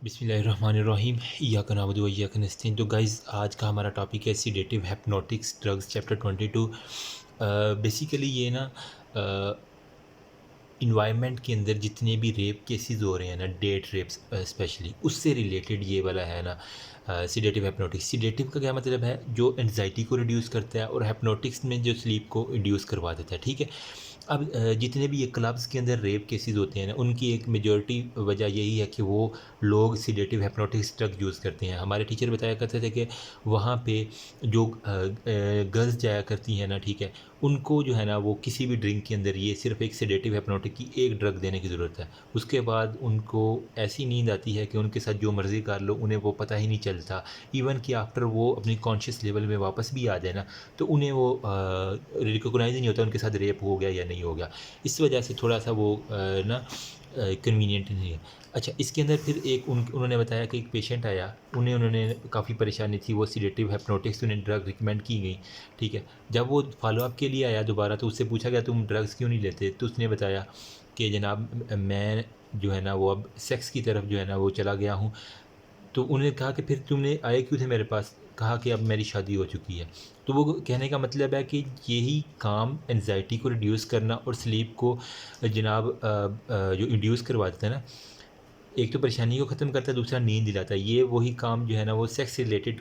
बिस्मिल्लाहिर्रहमानिर्रहीम इय्याका नअबुदु व इय्याका नस्तईन। तो गाइज़ आज का हमारा टॉपिक है sedative hypnotics drugs chapter 22। Basically ये ना इन्वायरमेंट के अंदर जितने भी रेप केसेस हो रहे हैं ना, डेट रेप्स स्पेशली, उससे रिलेटेड ये वाला है ना सीडेटिव हिप्नोटिक्स। सीडेटिव का क्या मतलब है? जो एंजाइटी को रिड्यूस करता है, और हिप्नोटिक्स में जो स्लीप को इंड्यूस करवा देता है। ठीक है। अब जितने भी ये क्लब्स के अंदर रेप केसेस होते हैं ना, उनकी एक मेजॉरिटी वजह यही है कि वो लोग सीडेटिव हिप्नोटिक्स ड्रग यूज़ करते हैं। हमारे टीचर बताया करते थे कि वहाँ पे जो गर्ल्स जाया करती हैं ना, ठीक है, उनको जो है ना वो किसी भी ड्रिंक के अंदर ये सिर्फ एक सेडेटिव हिप्नोटिक की एक ड्रग देने की ज़रूरत है। उसके बाद उनको ऐसी नींद आती है कि उनके साथ जो मर्ज़ी कर लो, उन्हें वो पता ही नहीं चलता। इवन कि आफ्टर वो अपनी कॉन्शियस लेवल में वापस भी आ जाए ना, तो उन्हें वो रिकॉग्नाइज़ ही नहीं होता उनके साथ रेप हो गया या नहीं हो गया। इस वजह से थोड़ा सा वो ना कन्वीनियंट नहीं है। अच्छा, इसके अंदर फिर एक उन्होंने बताया कि एक पेशेंट आया, उन्होंने काफ़ी परेशानी थी, वो सीडेटिव हिप्नोटिक्स उन्हें ड्रग रिकमेंड की गई। ठीक है। जब वो फ़ॉलो-अप के लिए आया दोबारा, तो उससे पूछा गया तुम ड्रग्स क्यों नहीं लेते? तो उसने बताया कि जनाब मैं जो है ना वो अब सेक्स की तरफ जो है ना वो चला गया हूँ। तो उन्होंने कहा कि फिर तुमने आए क्यों थे मेरे पास? कहा कि अब मेरी शादी हो चुकी है। तो वो कहने का मतलब है कि यही काम एंग्ज़ायटी को रिड्यूस करना और स्लीप को जनाब जो इंड्यूस करवा देता है ना, एक तो परेशानी को ख़त्म करता है, दूसरा नींद दिलाता है। ये वही काम जो है ना वो सेक्स से रिलेटेड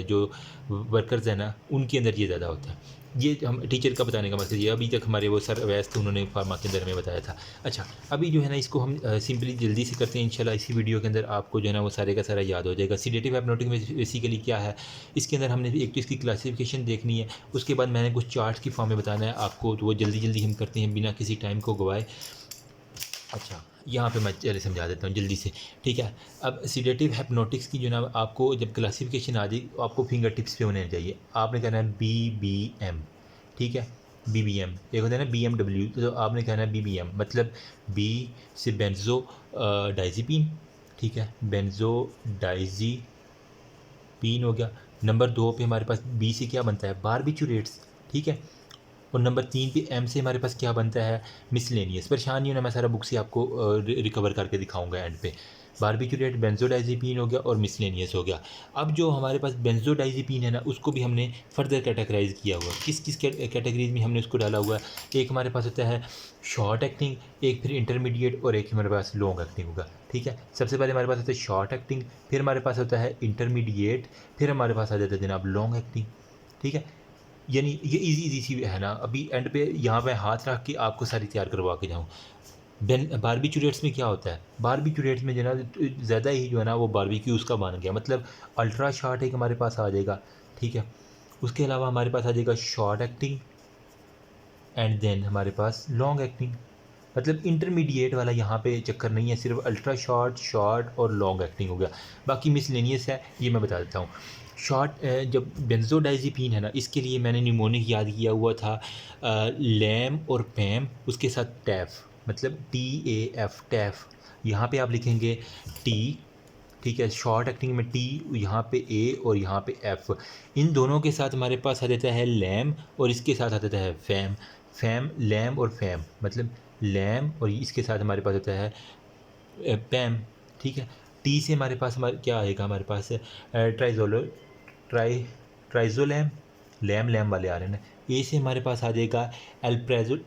जो वर्कर्स हैं ना, उनके अंदर ये ज़्यादा होता है। ये हम टीचर का बताने का मकसद ये, अभी तक हमारे वो सर अवैस थे, उन्होंने फार्मा के अंदर में बताया था। अच्छा, अभी जो है ना इसको हम सिंपली जल्दी से करते हैं। इंशाल्लाह इसी वीडियो के अंदर आपको जो है ना वो सारे का सारा याद हो जाएगा। सीडेटिव हिप्नोटिक में बेसिकली क्या है, इसके अंदर हमने एक तो इसकी क्लासिफिकेशन देखनी है, उसके बाद मैंने कुछ चार्ट्स की फॉर्म में बताना है आपको, तो वो जल्दी-जल्दी हम करते हैं बिना किसी टाइम को गँवाए। अच्छा, यहाँ पे मैं चलिए समझा देता हूँ जल्दी से। ठीक है। अब सीडेटिव हिप्नोटिक्स की जो ना आपको जब क्लासिफिकेशन आ जाए, तो आपको फिंगर टिप्स पे होने चाहिए। आपने कहना है बीबीएम। ठीक है। बीबीएम एक होता है ना बीएमडब्ल्यू, तो आपने कहना है बीबीएम, मतलब बी से बेंजो डाइज़ीपीन। ठीक है, बेंजो डाइज़ीपीन हो गया। नंबर 2 पे हमारे पास बी से क्या बनता है? बारबिचुरेट्स। ठीक है। और नंबर 3 पे एम से हमारे पास क्या बनता है? मिसलेनियस। परेशान नहीं होना, मैं सारा बुक से आपको रिकवर करके दिखाऊंगा एंड पे। बारबिचुरेट, बेंजोडाइज़ेपीन हो गया और मिसलेनियस हो गया। अब जो हमारे पास बेंजोडाइज़ेपीन है ना, उसको भी हमने फर्दर कैटेगराइज किया हुआ है। किस किस कैटेगरीज में हमने उसको डाला हुआ है? एक हमारे पास होता है शॉर्ट एक्टिंग, एक फिर इंटरमीडिएट, और एक हमारे पास लॉन्ग एक्टिंग होगा। ठीक है। सबसे पहले हमारे पास होता है शॉर्ट एक्टिंग, फिर हमारे पास होता है इंटरमीडिएट, फिर हमारे पास आ जाता है जनाब लॉन्ग एक्टिंग। ठीक है। यानी ये ईज़ी ईज़ी सी है ना, अभी एंड पे यहाँ पे हाथ रख के आपको सारी तैयार करवा के जाऊँ। बारबेक्यूरेट्स में क्या होता है? बारबेक्यूरेट्स में जो है ना ज़्यादा ही जो है ना वो बारबेक्यू उसका बन गया, मतलब अल्ट्रा शॉर्ट एक हमारे पास आ जाएगा। ठीक है। उसके अलावा हमारे पास आ जाएगा शॉर्ट एक्टिंग, एंड देन हमारे पास लॉन्ग एक्टिंग। मतलब इंटरमीडिएट वाला यहाँ पे चक्कर नहीं है, सिर्फ अल्ट्रा शॉर्ट, शॉर्ट और लॉन्ग एक्टिंग हो गया। बाकी मिसलेनियस है, ये मैं बता देता हूँ। शॉर्ट जब बेंजोडाइज़ेपीन है ना, इसके लिए मैंने निमोनिक याद किया हुआ था, लैम और पैम, उसके साथ टैफ, मतलब TAF, टैफ। यहाँ पे आप लिखेंगे टी। ठीक है। शॉर्ट एक्टिंग में टी, यहाँ पे ए और यहाँ पे एफ। इन दोनों के साथ हमारे पास आ जाता है लैम, और इसके साथ आ जाता है फैम। फैम, लैम और फैम, मतलब लैम, और इसके साथ हमारे पास होता है पैम। ठीक है। टी से हमारे पास क्या आएगा? हमारे पास ट्राइजोलो ट्राई ट्राइजोलैम, लैम लैम वाले आ रहे हैं ना। ए से हमारे पास आ जाएगा एल्प्रेजो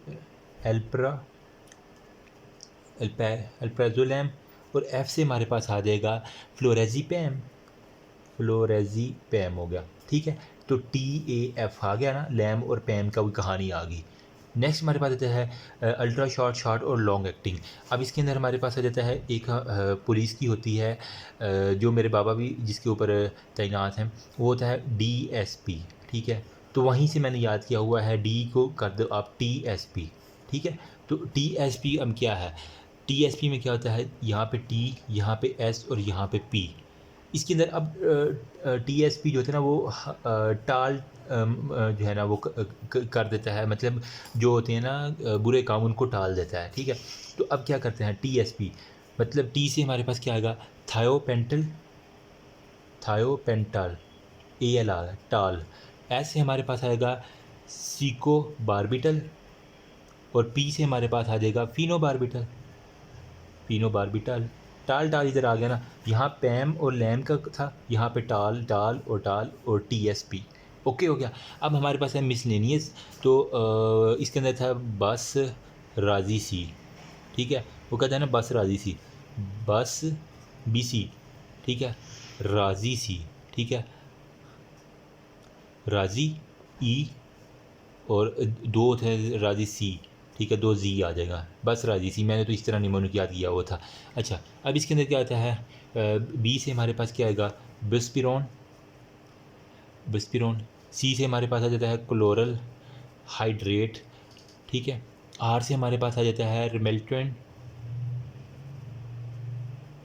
एल्प्रा एल्प्राजोलैम, और एफ से हमारे पास आ जाएगा फ्लोरेजीपैम। फ्लोरेजीपैम हो गया। ठीक है। तो TAF आ गया ना, लैम और पैम का भी कहानी आ गई। नेक्स्ट हमारे पास आता है अल्ट्रा शॉर्ट, शॉर्ट और लॉन्ग एक्टिंग। अब इसके अंदर हमारे पास आ जाता है एक पुलिस की होती है, जो मेरे बाबा भी जिसके ऊपर तैनात हैं, वो होता है DSP। ठीक है। तो वहीं से मैंने याद किया हुआ है, डी को कर दो आप TSP। ठीक है। तो TSP अब क्या है? TSP में क्या होता है? यहाँ पे T, यहाँ पे S और यहाँ पे P। इसके अंदर अब TSP जो होता है ना वो टाल जो है ना वो कर देता है, मतलब जो होते हैं ना बुरे काम, उनको टाल देता है। ठीक है। तो अब क्या करते हैं TSP, मतलब टी से हमारे पास क्या आएगा? थायोपेंटल, थायोपेंटाल, ALR टाल। एस से हमारे पास आएगा सीको बारबिटल, और पी से हमारे पास आ जाएगा फिनोबारबिटल, फिनोबारबिटल। टाल टाल इधर आ गया ना, यहाँ पैम और लैम का था, यहाँ पे टाल टाल और TSP। ओके हो गया। अब हमारे पास है मिसलेनियस, तो इसके अंदर था बस राजी सी, ठीक है। वो कहता है ना बस राजी सी, बस BC, ठीक है, राजी सी, ठीक है, राजी E और दो थे राजी C, ठीक है, 2 Z आ जाएगा, बस राजी सी। मैंने तो इस तरह निमोनिक याद किया हुआ था। अच्छा, अब इसके अंदर क्या आता है, B से हमारे पास क्या आएगा, बिस्पिरोन, बिस्पिरोन। C से हमारे पास आ जाता है क्लोरल हाइड्रेट, ठीक है। R से हमारे पास आ जाता है रिमेल्टन,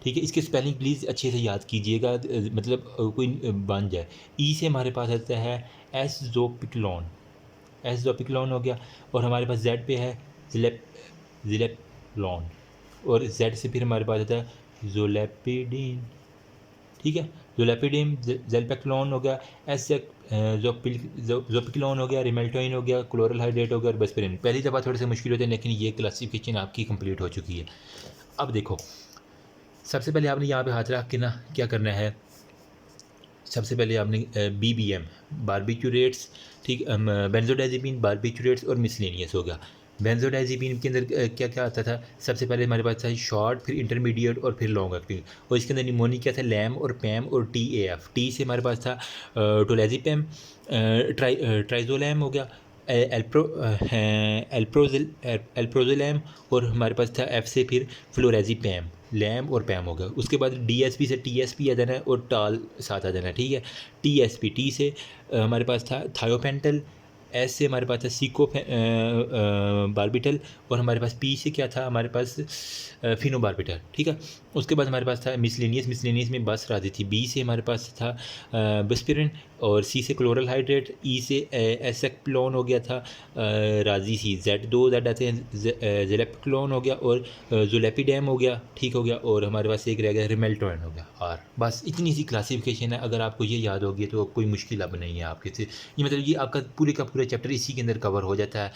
ठीक है। इसके स्पेलिंग प्लीज़ अच्छे से याद कीजिएगा, मतलब कोई बन जाए। E से हमारे पास आता है एसजोपिक्लोन, एसजोपिक्लोन हो गया। और हमारे पास Z पे है ज़िलेप्लोन, और Z से फिर हमारे पास आता है ज़ोलेपिडीन, ठीक है, ज़ोलेपिडीन, ज़ेल्पेक्लोन हो गया, एस ज़ोपिक्लोन हो गया, रिमेल्टोइन हो गया, क्लोरल हाइड्रेट हो गया और बस्पिरिन। पहली दफ़ा थोड़े से मुश्किल होते हैं, लेकिन ये क्लासिफिकेशन आपकी कंप्लीट हो चुकी है। अब देखो, सबसे पहले आपने यहाँ पे हाथ रख के ना क्या करना है, सबसे पहले आपने BBM बारबिक्यूरेट्स, ठीक, बेंजोडाइज़ेपिन, बारबिक्यूरेट्स और मिसलेनियस हो गया। बेंजोडाइज़ेपिन के अंदर क्या क्या आता था, सबसे पहले हमारे पास था शॉर्ट, फिर इंटरमीडिएट और फिर लॉन्ग एक्टिंग। और इसके अंदर निमोनिक क्या था, लैम और पैम और TAF। टी से हमारे पास था टोलेजिपैम, ट्राइजोलैम हो गया, एल्प्रोजिलैम, और हमारे पास था F से फिर फ्लोरेजिपैम, लैम और पैम हो गया। उसके बाद DSP से TSP आ जाना है और टाल साथ आ जाना है, ठीक है। TSP, टी से हमारे पास था थायोपेंटल, S से हमारे पास था सीको बारबिटल, और हमारे पास P से क्या था, हमारे पास फिनोबारबिटल, ठीक है। उसके बाद हमारे पास था मिसलेनियस, मिसलेनियस में बस राजी थी। B से हमारे पास था बिस्पिरिन, और C से क्लोरल हाइड्रेट, E से एसेक्लोन हो गया था, राजी सी, Z आते हैं, जेलेप्क्लोन हो गया और जुलेपिडेम हो गया, ठीक हो गया। और हमारे पास एक रह गया रिमेल्टोइन हो गया। और बस इतनी सी क्लासिफिकेशन है, अगर आपको ये याद होगी तो कोई मुश्किल अब नहीं है आपके से। ये मतलब ये आपका पूरे का पूरा चैप्टर इसी के अंदर कवर हो जाता है।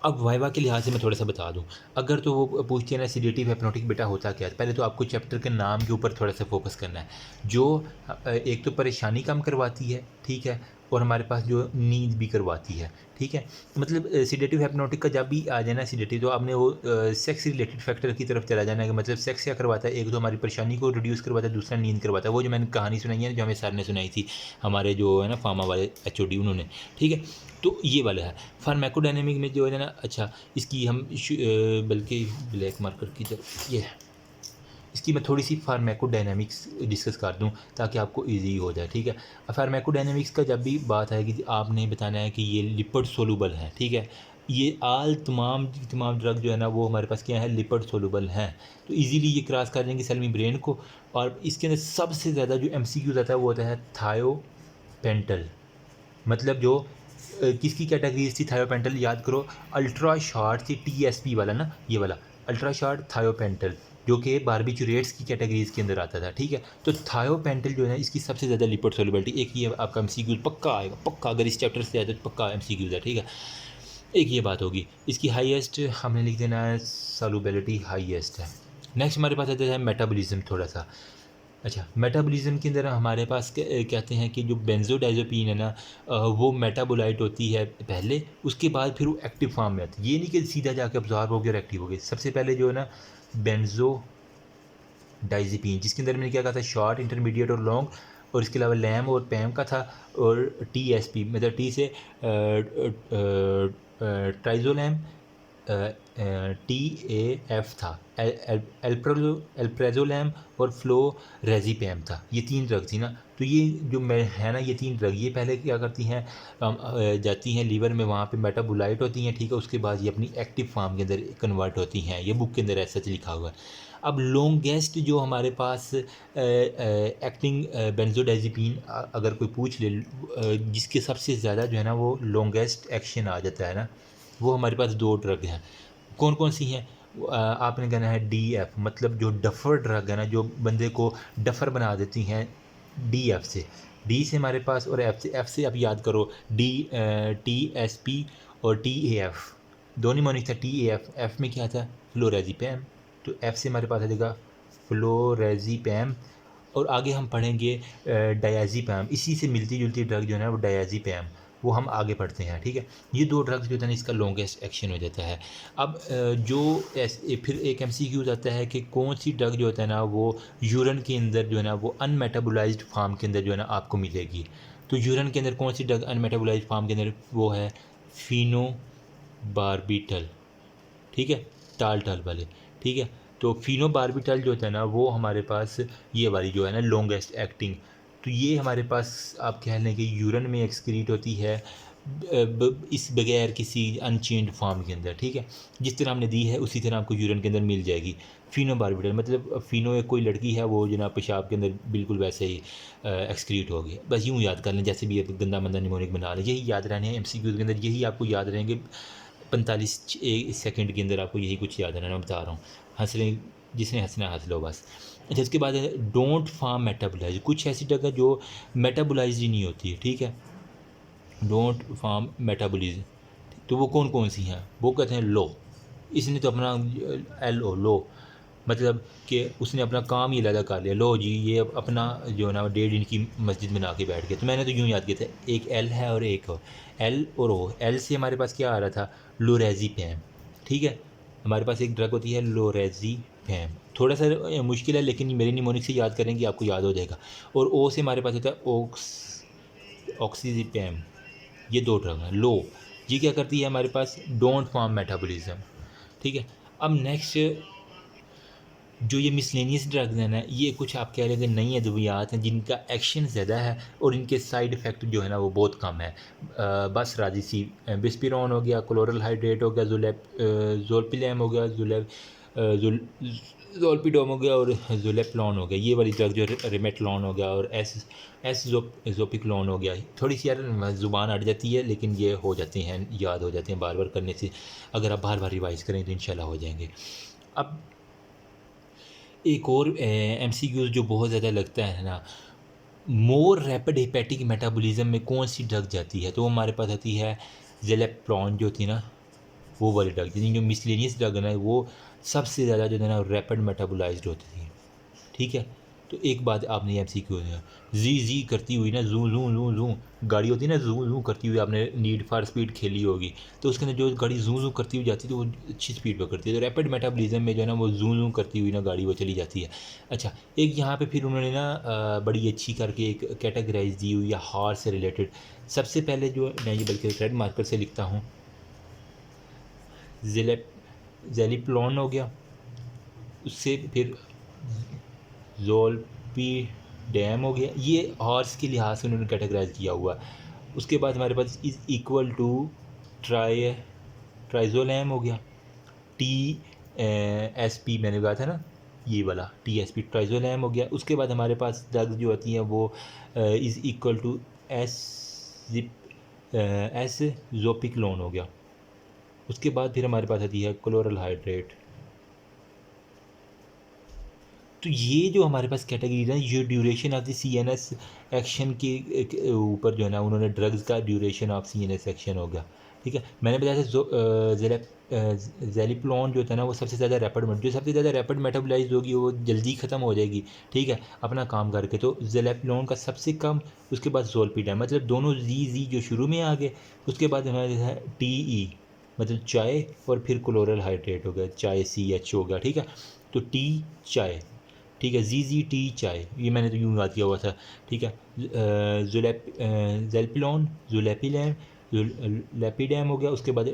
अब वाइवा के लिहाज से मैं थोड़ा सा बता दूं, अगर तो वो पूछते हैं ना सीडेटिव हिप्नोटिक बेटा होता क्या है, पहले तो आपको चैप्टर के नाम के ऊपर थोड़ा सा फोकस करना है। जो एक तो परेशानी कम करवाती है, ठीक है, और हमारे पास जो नींद भी करवाती है, ठीक है। मतलब सीडेटिव हिप्नोटिक का जब भी आ जाए ना सीडेटिव, तो आपने वो सेक्स रिलेटेड फैक्टर की तरफ चला जाना है। कि मतलब सेक्स क्या करवाता है, एक तो हमारी परेशानी को रिड्यूस करवाता है, दूसरा नींद करवाता है। वो जो मैंने कहानी सुनाई है, जो हमें सर ने सुनाई थी, हमारे जो है ना फार्मा वाले HOD उन्होंने, ठीक है। तो ये वाला है फार्माकोडायनेमिक में जो है ना। अच्छा, इसकी हम बल्कि ब्लैक मार्कर की तरफ, ये है, इसकी मैं थोड़ी सी फार्माकोडायनेमिक्स डिस्कस कर दूं ताकि आपको इजी हो जाए, ठीक है। फार्माकोडायनेमिक्स का जब भी बात आएगी, आपने बताना है कि ये लिपिड सोलूबल है, ठीक है। ये तमाम ड्रग जो है ना वो हमारे पास क्या है, लिपिड सोलूबल हैं। तो इजीली ये क्रॉस कर लेंगे सेल मेम्ब्रेन को। और इसके अंदर सबसे ज़्यादा जो MCQ आता है वो होता है थायोपेंटल, मतलब जो किसकी कैटेगरीज थी थायोपेंटल, याद करो, अल्ट्रा शॉर्ट थी TSP वाला ना, ये वाला अल्ट्रा शॉर्ट थायोपेंटल, जो कि बारबिचुरेट्स की कैटेगरीज के अंदर आता था, ठीक है। तो थायोपेंटल जो है इसकी सबसे ज़्यादा लिपिड सोलबिलिटी, एक ये आपका MCQ पक्का आएगा, पक्का, अगर इस चैप्टर से आए तो पक्का MCQ है, ठीक है। एक ये बात होगी। इसकी हाईएस्ट हमने लिख देना है, सॉल्युबिलिटी हाईएस्ट है। नेक्स्ट हमारे पास आता है मेटाबॉलिज्म थोड़ा सा। अच्छा, मेटाबॉलिज्म के अंदर हमारे पास कहते हैं कि जो बेंजोडाइज़ेपिन है ना, वो मेटाबोलाइट होती है पहले, उसके बाद फिर वो एक्टिव फॉर्म में आती है। ये नहीं कि सीधा जाके अब्जॉर्ब हो गया और एक्टिव हो गई। सबसे पहले जो है ना बेंजोडाइज़ेपिन, जिसके अंदर मैंने क्या कहा था, शॉर्ट, इंटरमीडिएट और लॉन्ग, और इसके अलावा लैम और पैम का था। और TSP मतलब टी से ट्राइजोलैम, TAF था, एल्प्रेजोलैम और फ्लोरेजिपैम था। ये 3 ड्रग थी ना। तो ये जो मैं है ना, ये 3 ड्रग ये पहले क्या करती हैं, जाती हैं लीवर में, वहाँ पे मेटाबोलाइट होती हैं, ठीक है। उसके बाद ये अपनी एक्टिव फॉर्म के अंदर कन्वर्ट होती हैं। ये बुक के अंदर ऐसा लिखा हुआ है। अब लॉन्गेस्ट जो हमारे पास एक्टिंग बेंजोडाइज़ेपिन अगर कोई पूछ ले, जिसके सबसे ज़्यादा जो है ना वो लॉन्गेस्ट एक्शन आ जाता है ना, वो हमारे पास 2 ड्रग हैं। कौन कौन सी हैं, आपने कहना है DF, मतलब जो डफर ड्रग है ना, जो बंदे को डफर बना देती हैं, DF से, D से हमारे पास, और F से आप याद करो, TSP और TAF, दोनों मोनिक था। TAF, F में क्या था, फ्लोरेजिपैम, तो एफ़ से हमारे पास आ जाएगा फ्लोरेज़ेपैम, और आगे हम पढ़ेंगे डायज़ेपैम। इसी से मिलती जुलती ड्रग जो है ना वो डायज़ेपैम, वो हम आगे पढ़ते हैं, ठीक है। ये 2 ड्रग्स जो है ना इसका लॉन्गेस्ट एक्शन हो जाता है। अब फिर एक एमसीक्यूज़ आता है कि कौन सी ड्रग जो होता है ना वो यूरिन के अंदर जो है ना वो अनमेटाबोलाइज्ड फॉर्म के अंदर जो है ना आपको मिलेगी। तो यूरिन के अंदर कौन सी ड्रग अनमेटाबोलाइज्ड फॉर्म के अंदर, वो है फ़ीनोबार्बिटल, ठीक है, टाल वाले, ठीक है। तो फ़ीनोबार्बिटल जो होता है ना वो हमारे पास ये वाली जो है ना लॉन्गेस्ट एक्टिंग, तो ये हमारे पास आप कह लें कि यूरिन में एक्सक्रीट होती है इस बगैर किसी अनचेंज्ड फॉर्म के अंदर, ठीक है। जिस तरह हमने दी है उसी तरह आपको यूरिन के अंदर मिल जाएगी। फ़ीनोबार्बिटल मतलब फ़ीनो एक कोई लड़की है, वो जनाब पेशाब के अंदर बिल्कुल वैसे ही एक्सक्रीट होगी। बस यूँ याद कर लें, जैसे भी गंदा मंदा निमोनिक बना लें, यही याद रहने हैं एमसीक्यू के अंदर, यही आपको याद रहेंगे। 45 सेकंड के अंदर आपको यही कुछ याद रहना, मैं बता रहा हूँ। हंस लें, जिसने हंसना हंस लो बस। अच्छा, इसके बाद है डोंट फार्म मेटाबोलाइज। कुछ ऐसी जगह जो मेटाबोलाइज ही नहीं होती है, ठीक है, डोंट फार्म मेटाबोलिज्म। तो वो कौन कौन सी हैं, वो कहते हैं लो। इसने तो अपना LO लो मतलब कि उसने अपना काम ही अलग कर लिया, लो जी ये अपना जो है ना 1.5 इंच की मस्जिद बना के बैठ गया। तो मैंने तो यूँ याद किया था, एक L है और एक L और O। L से हमारे पास क्या आ रहा था, लोरेज़ेपैम, ठीक है। हमारे पास एक ड्रग होती है लोरेज़ेपैम, थोड़ा सा मुश्किल है लेकिन मेरी निमोनिक से याद करेंगे आपको याद हो जाएगा। और O से हमारे पास होता है ऑक्सीजेपैम। ये 2 ड्रग हैं। लो ये क्या करती है हमारे पास, डोंट फॉर्म मेटाबॉलिज्म, ठीक है। अब नेक्स्ट जो ये मिसलेनियस ड्रग्स हैं ना, ये कुछ आप कह रहे हैं कि नई अद्वियात हैं जिनका एक्शन ज़्यादा है और इनके साइड इफ़ेक्ट जो है ना वो बहुत कम है। बस राजी सी बिस्पिरोन हो गया, क्लोरल हाइड्रेट हो गया, ज़ोलपिलम हो गया, ज़ोलपिडोम हो गया और ज़ोलेप्लॉन हो गया। ये वाली ड्रग जो रिमेटलॉन हो गया और ज़ोपिक्लोन हो गया। थोड़ी सी यार ज़ुबान अट जाती है लेकिन ये हो जाते हैं, याद हो जाते हैं बार बार करने से। अगर आप बार बार रिवाइज़ करें तो इंशाल्लाह हो जाएंगे। अब एक और MCQs जो बहुत ज़्यादा लगता है ना, मोर रैपिड हेपेटिक मेटाबॉलिज्म में कौन सी ड्रग जाती है, तो वो हमारे पास आती है ज़ेलेप्लॉन जो थी ना, वो वाली ड्रग थी। जो मिसलेनियस ड्रग है ना वो सबसे ज़्यादा जो है ना रैपिड मेटाबोलाइज्ड होती थी, ठीक है। तो एक बात आपने MCQ है, जी करती हुई ना, जू जू जू जू गाड़ी होती है ना, जू जू करती हुई, आपने नीड फॉर स्पीड खेली होगी, तो उसके अंदर जो गाड़ी जू जू करती हुई जाती है तो वो अच्छी स्पीड पर करती है। तो रैपिड मेटाबॉलिज्म में जो है ना वो जू जू करती हुई ना गाड़ी वो चली जाती है। अच्छा, एक यहाँ पे फिर उन्होंने ना बड़ी अच्छी करके एक कैटेगराइज दी हुई है हार्ट से रिलेटेड। सबसे पहले जो मैं ये बल्कि रेड मार्कर से लिखता हूँ, ज़ेलिप्लॉन हो गया, उससे फिर ज़ोलपीडेम हो गया, ये हॉर्स के लिहाज से उन्होंने कैटेगराइज किया हुआ। उसके बाद हमारे पास इज़ इक्वल टू ट्राइज़ोलैम हो गया, TSP मैंने कहा था ना, ये वाला TSP ट्राइज़ोलैम हो गया। उसके बाद हमारे पास ड्रग्स जो होती हैं वो is equal to S zopiclone हो गया। उसके बाद फिर हमारे पास आती है क्लोरल हाइड्रेट। तो ये जो हमारे पास कैटेगरी है, ये duration of the CNS action के ऊपर जो है ना उन्होंने ड्रग्स का ड्यूरेशन ऑफ CNS एक्शन होगा, ठीक है। मैंने बताया था ज़ेलिप्लॉन जो था ना वो सबसे ज़्यादा जो सबसे ज़्यादा रैपिड मेटाबोलाइज होगी वो जल्दी ख़त्म हो जाएगी, ठीक है, अपना काम करके। तो ज़ेलिप्लॉन का सबसे कम, उसके बाद ज़ोलपीडेम, मतलब दोनों जी जो शुरू में आ गए। उसके बाद हमारे है TE मतलब चाय, और फिर क्लोरल हाइड्रेट हो गया, चाय CH हो गया, ठीक है। तो टी चाय, ठीक है, ZZT चाय, ये मैंने तो यूँ याद किया हुआ था, ठीक है। ज़ेल्पिलॉन, ज़ुलेपिलैम, लेपिडैम हो गया, उसके बाद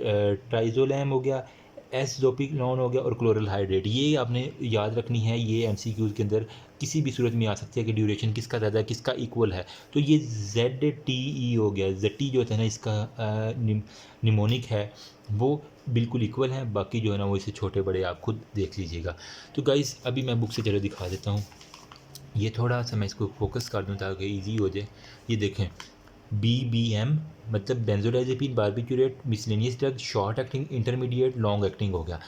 ट्राइज़ोलैम हो गया, एसज़ोपिक्लोन हो गया और क्लोरल हाइड्रेट। ये आपने याद रखनी है, ये MCQs के अंदर किसी भी सूरत में आ सकती है कि ड्यूरेशन किसका ज़्यादा किसका इक्वल है। तो ये ZTE हो गया, ZT जो है ना इसका निमोनिक है वो बिल्कुल इक्वल है, बाकी जो है ना वो इसे छोटे बड़े आप खुद देख लीजिएगा। तो गाइस अभी मैं बुक से चलो दिखा देता हूँ, ये थोड़ा सा मैं इसको फोकस कर दूँ ताकि इजी हो जाए। ये देखें, BBM मतलब benzodiazepine barbiturate miscellaneous drug, short acting, intermediate, long acting हो गया।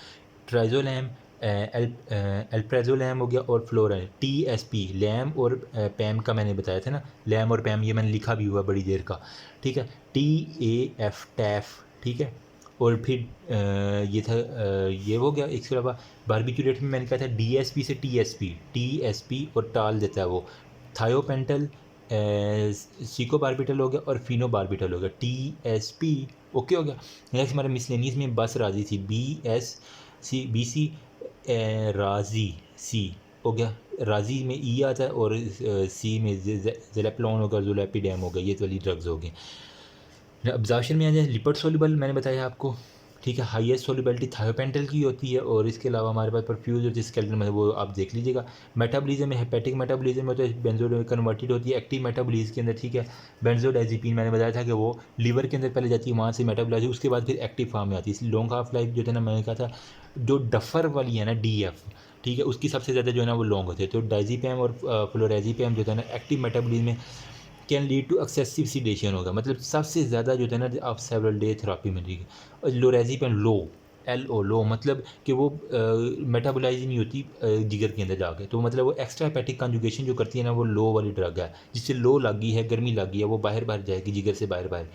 ट्राइज़ोलैम, एल्प्राज़ोलैम हो गया और फ्लोराइड। TSP लैम और पैम का मैंने बताया था ना, लैम और पैम ये मैंने लिखा भी हुआ बड़ी देर का, ठीक है। TAF टैफ, ठीक है। और फिर ये था ये हो गया। इसके अलावा बारबिक्यूरेट में मैंने कहा था DSP से TSP और टाल देता है वो। थायोपेंटल सिकोबार्बिटल हो गया और फिनोबार्बिटल हो गया, TSP। ओके हो गया। नेक्स्ट हमारे मिसलेनियस में बस राजी थी, BC राजी सी हो गया। राजी में ई आता है और सी में ज़ेलेप्लोन होगा, ज़ोलेपिडैम होगा, ये वाली ड्रग्स हो गई। अब्जॉर्प्शन में आ जाए लिपिड सोल्यूबल मैंने बताया आपको, ठीक है। हाईएस्ट सोल्यूबिलिटी थायोपेंटल की होती है और इसके अलावा हमारे पास परफ्यूज और जिस स्केलेटन में वो आप देख लीजिएगा। मेटाबॉलिज्म में हेपेटिक मेटाबॉलिज्म में तो बेंजो कन्वर्टेड होती है एक्टिव मेटाबॉलिज्म के अंदर, ठीक है। बेंजोडाइजिपीन मैंने बताया था कि वो लिवर के अंदर पहले जाती है, वहाँ से मेटाबॉलाइज उसके बाद फिर एक्टिव फॉर्म में आती है। इसलिए लॉन्ग हाफ लाइफ जो है ना, मैंने कहा था जो डफर वाली है ना DF, ठीक है, उसकी सबसे ज़्यादा जो है ना वो लॉन्ग होती है। तो डाइजीपैम और फ्लोरेजिपैम जो है ना एक्टिव मेटाबॉलिज्म में can lead to excessive sedation होगा, मतलब सबसे ज़्यादा जो है ना आप सेवरल डे थेरापी मिलेगी। और लोरेज़िपम लो मतलब कि वो मेटाबोलाइज नहीं होती जिगर के अंदर जाके, तो मतलब वो एक्स्ट्रा हेपेटिक कंजुगेशन जो करती है ना, वो लो वाली ड्रग है। जिससे लो लगी है, गर्मी लगी है, वो बाहर जाएगी जिगर से बाहर,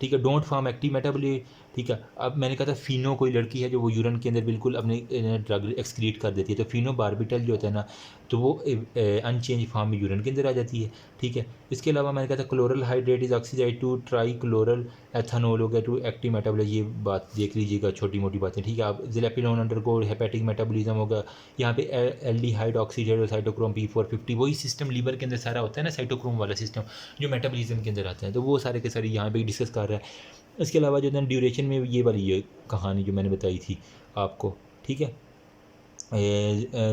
ठीक है। डोंट फॉर्म एक्टिव मेटाबॉलिक, ठीक है। अब मैंने कहा था फिनो कोई लड़की है जो वो यूरिन के अंदर बिल्कुल अपने ड्रग एक्सक्रीट कर देती है, तो फिनो बार्बिटल जो होता है ना, तो वो अनचेंज फॉर्म में यूरिन के अंदर आ जाती है, ठीक है। इसके अलावा मैंने कहा था chloral hydrate is oxidize to tri chloral ethanol हो गया टू एक्टिव मेटाबॉलिज्म, ये बात देख लीजिएगा, छोटी मोटी बातें, ठीक है। आप ज़ेलेपिनोन अंडर को हेपेटिक मेटाबॉलिज्म होगा, यहाँ पे एल्डिहाइड ऑक्सीडाइड और साइटोक्रोम P450, वही सिस्टम लीवर के अंदर सारा होता है ना, साइटोक्रोम वाला सिस्टम जो मेटाबॉलिज्म के अंदर आता है, तो वो सारे के सारे यहाँ पे डिस्कस कर रहा है। इसके अलावा जो है ना ड्यूरेशन में ये वाली ये कहानी जो मैंने बताई थी आपको, ठीक है।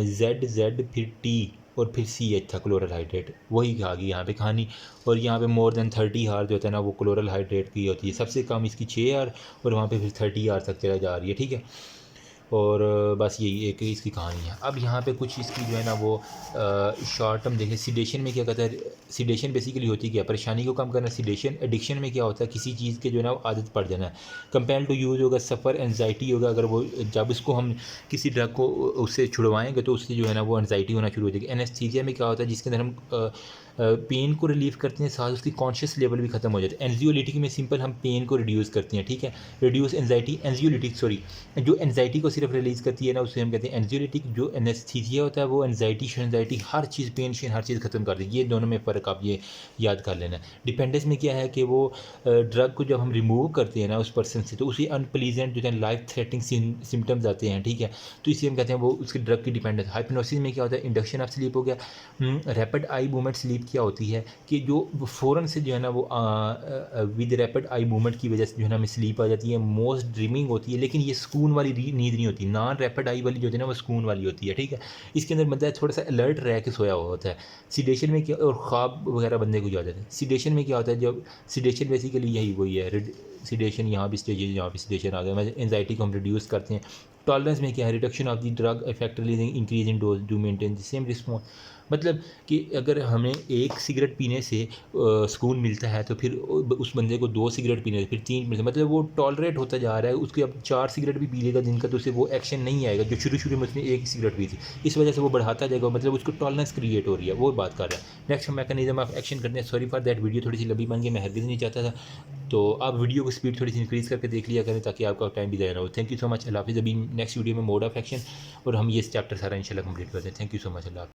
Z फिर T और फिर CH था क्लोरल हाइड्रेट, वही आ गई यहाँ पे कहानी। और यहाँ पे मोर देन 30 आवर जो होता है ना वो क्लोरल हाइड्रेट की होती है, सबसे कम इसकी 6 आवर और वहाँ पे फिर 30 आवर तक चला जा रही है, ठीक है। और बस यही एक इसकी कहानी है। अब यहाँ पे कुछ इसकी जो है ना वो शॉर्ट टर्म देखें। सिडेशन में क्या कहता है, सिडेशन बेसिकली होती क्या, परेशानी को कम करना। सिडेशन एडिक्शन में क्या होता है, किसी चीज़ के जो है ना आदत पड़ जाना है। कंपेयर टू यूज़ होगा सफ़र एनजाइटी होगा, अगर वो जब इसको हम किसी ड्रग को उससे छुड़वाएंगे तो उससे जो है ना वो एनजाइटी होना शुरू हो जाएगी। एनेस्थीसिया में क्या होता है, जिसके अंदर हम पेन को रिलीव करते हैं, साथ उसकी कॉन्शियस लेवल भी खत्म हो जाता है। एंजियोलिटिक में सिंपल हम पेन को रिड्यूस करते हैं, ठीक है। रिड्यूस एनजाइटी, एंजियोलिटिक सॉरी, जो एनजाइटी को सिर्फ रिलीज़ करती है ना उसे हम कहते हैं एंजियोलिटिक। जो एनेस्थीसिया होता है वो एनजाइटी हर चीज़, पेन शेन हर चीज़ खत्म कर देगी। ये दोनों में फ़र्क आप ये याद कर लेना। डिपेंडेंस में क्या है कि वो ड्रग को जब हम रिमूव करते हैं ना उस पर्सन से, तो उसी अनप्लीजेंट जो है लाइफ थ्रेटनिंग सिम्टम्स आते हैं, ठीक है। तो इसे हम कहते हैं वो उसके ड्रग की डिपेंडेंस। हाइप्नोसिस में क्या होता है, इंडक्शन ऑफ स्लीप हो गया। रैपिड आई मूवमेंट स्लीप क्या होती है कि जो फ़ौरन से जो है ना वो विद रैपिड आई मूवमेंट की वजह से जो है ना हमें स्लीप आ जाती है। मोस्ट ड्रीमिंग होती है, लेकिन ये सुकून वाली नींद नहीं होती। नॉन रैपिड आई वाली जो है ना वो सुकून वाली होती है, ठीक है। इसके अंदर बंदा थोड़ा सा अलर्ट रह के सोया हुआ होता है। सिडेशन में क्या, और ख्वाब वगैरह बंदे को याद आता है। सिडेशन में क्या होता है, जब सिडेशन बेसिकली यही वही है, सिडेशन यहाँ भी स्टेज, यहाँ भी सिडेशन आ गया। एंजाइटी को हम रिड्यूस करते हैं। टॉलरेंस में क्या है, reduction of the drug effect releasing increase in dose to maintain the same response. मतलब कि अगर हमें एक सिगरेट पीने से सुकून मिलता है, तो फिर उस बंदे को 2 सिगरेट पीने से फिर 3 पीने से, मतलब वो टॉलरेट होता जा रहा है। उसके अब 4 सिगरेट भी पी लेगा दिन का, तो उसे वो एक्शन नहीं आएगा जो शुरू में उसने 1 सिगरेट पी थी। इस वजह से वो बढ़ाता जाएगा, मतलब उसको टॉलरेंस क्रिएट हो रही है, वो बात कर रहा है। नेक्स्ट हम मैकेनिज्म ऑफ एक्शन करते हैं। सॉरी फॉर दैट, वीडियो थोड़ी सी लंबी बन गई, मैं हरगिज़ नहीं चाहता था। तो आप वीडियो को स्पीड थोड़ी सी इंक्रीज़ करके देख लिया करें ताकि आपका टाइम भी ज़ाया ना हो। थैंक यू सो मच, अल्लाह हाफ़िज़। अभी नेक्स्ट वीडियो में मोड ऑफ एक्शन और हम ये चैप्टर सारा इंशाल्लाह कंप्लीट करते हैं। Thank you so much, Allah.